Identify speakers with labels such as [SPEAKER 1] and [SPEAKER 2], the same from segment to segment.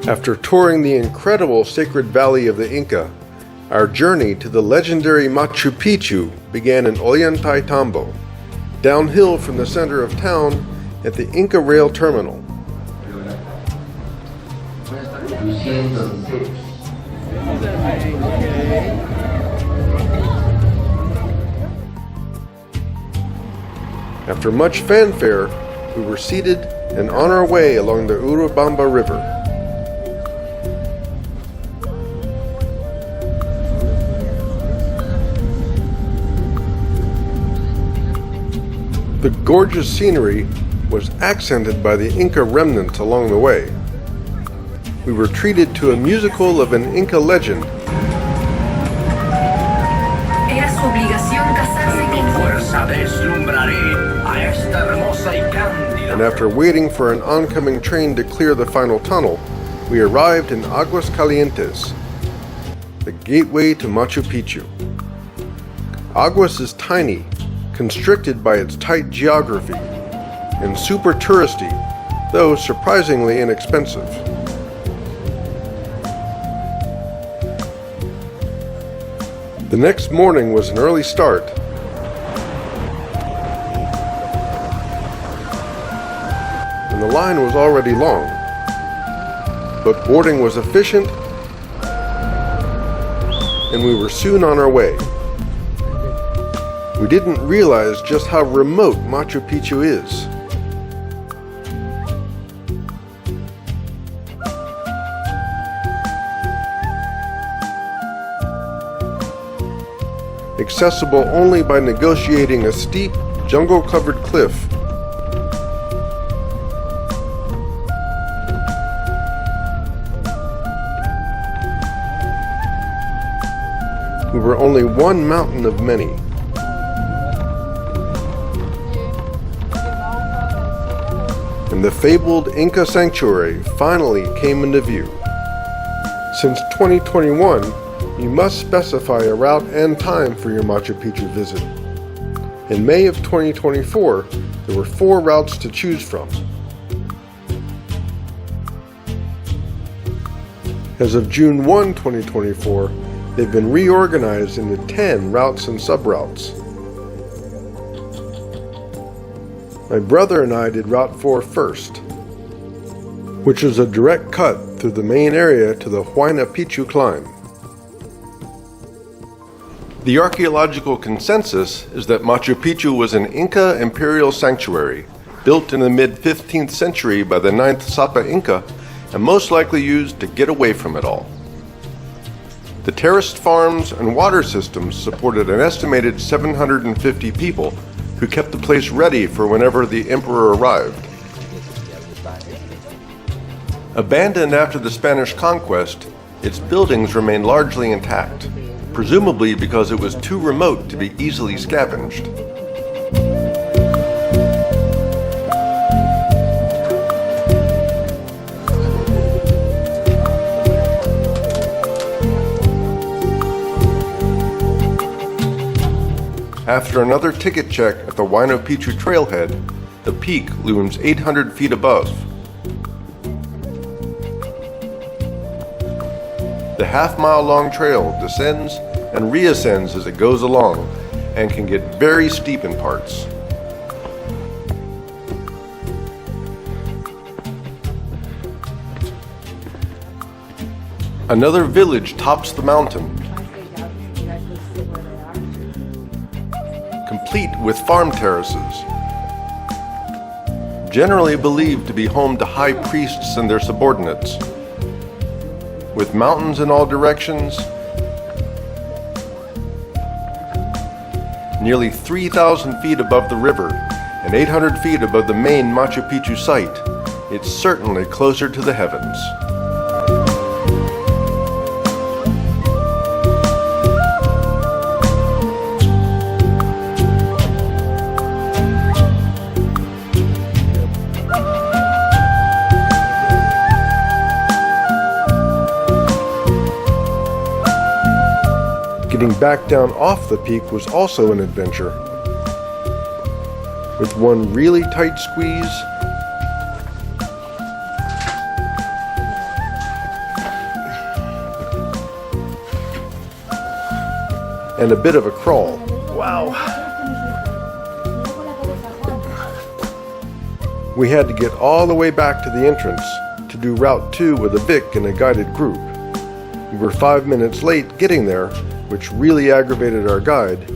[SPEAKER 1] After touring the incredible sacred valley of the Inca, our journey to the legendary Machu Picchu began in Ollantaytambo, downhill from the center of town at the Incarail terminal. After much fanfare, we were seated and on our way along the Urubamba River. The gorgeous scenery was accented by the Inca remnants along the way. We were treated to a musical of an Inca legend.
[SPEAKER 2] Era su obligación casarse con fuerza deslumbraré a esta hermosa y cándida.
[SPEAKER 1] And after waiting for an oncoming train to clear the final tunnel, we arrived in Aguas Calientes, the gateway to Machu Picchu. Aguas is tiny, constricted by its tight geography, and super touristy, though surprisingly inexpensive. The next morning was an early start. And the line was already long, but boarding was efficient, and we were soon on our way. We didn't realize just how remote Machu Picchu is. Accessible only by negotiating a steep, jungle-covered cliff. We were only one mountain of many. And the fabled Inca sanctuary finally came into view. Since 2021, you must specify a route and time for your Machu Picchu visit. In May of 2024, there were 4 routes to choose from. As of June 1, 2024, they've been reorganized into 10 routes and subroutes. My brother and I did Route 4 first, which is a direct cut through the main area to the Waynapicchu climb. The archaeological consensus is that Machu Picchu was an Inca imperial sanctuary, built in the mid-15th century by the 9th Sapa Inca, and most likely used to get away from it all. The terraced farms and water systems supported an estimated 750 people who kept the place ready for whenever the emperor arrived. Abandoned after the Spanish conquest, its buildings remain largely intact, presumably because it was too remote to be easily scavenged. After another ticket check at the Waynapicchu trailhead, the peak looms 800 feet above. The half-mile-long trail descends and reascends as it goes along, and can get very steep in parts. Another village tops the mountain, complete with farm terraces, generally believed to be home to high priests and their subordinates. With mountains in all directions, nearly 3,000 feet above the river and 800 feet above the main Machu Picchu site, it's certainly closer to the heavens. Getting back down off the peak was also an adventure. With one really tight squeeze and a bit of a crawl. Wow. We had to get all the way back to the entrance to do Route 2 with a Vic and a guided group. We were 5 minutes late getting there, which really aggravated our guide,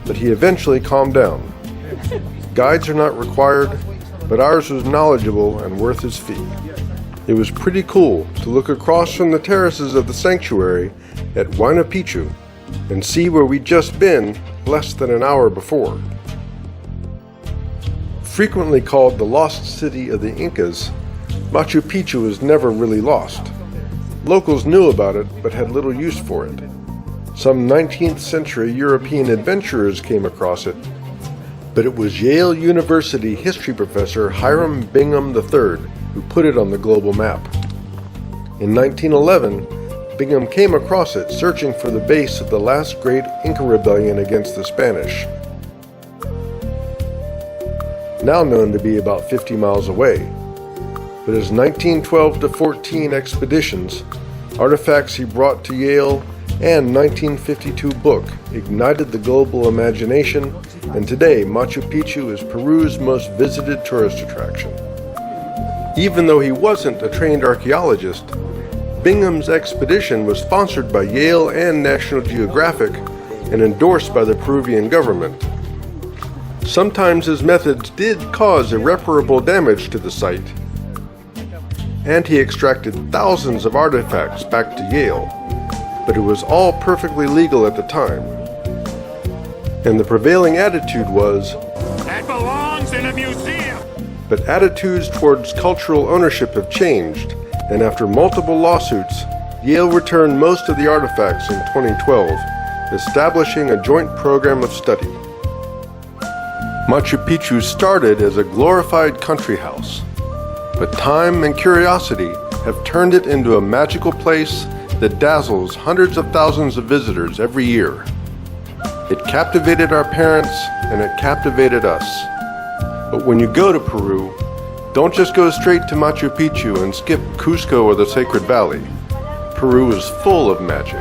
[SPEAKER 1] but he eventually calmed down. Guides are not required, but ours was knowledgeable and worth his fee. It was pretty cool to look across from the terraces of the sanctuary at Waynapicchu and see where we'd just been less than an hour before. Frequently called the lost city of the Incas, Machu Picchu was never really lost. Locals knew about it but had little use for it. Some 19th century European adventurers came across it, but it was Yale University history professor Hiram Bingham III who put it on the global map. In 1911, Bingham came across it searching for the base of the last great Inca rebellion against the Spanish, now known to be about 50 miles away. But his 1912-14 expeditions, artifacts he brought to Yale, and 1952 book ignited the global imagination, and today Machu Picchu is Peru's most visited tourist attraction. Even though he wasn't a trained archaeologist, Bingham's expedition was sponsored by Yale and National Geographic and endorsed by the Peruvian government. Sometimes his methods did cause irreparable damage to the site, and he extracted thousands of artifacts back to Yale, but it was all perfectly legal at the time. And the prevailing attitude was,
[SPEAKER 3] "That belongs in a museum."
[SPEAKER 1] But attitudes towards cultural ownership have changed, and after multiple lawsuits, Yale returned most of the artifacts in 2012, establishing a joint program of study. Machu Picchu started as a glorified country house, but time and curiosity have turned it into a magical place that dazzles hundreds of thousands of visitors every year. It captivated our parents and it captivated us. But when you go to Peru, don't just go straight to Machu Picchu and skip Cusco or the Sacred Valley. Peru is full of magic.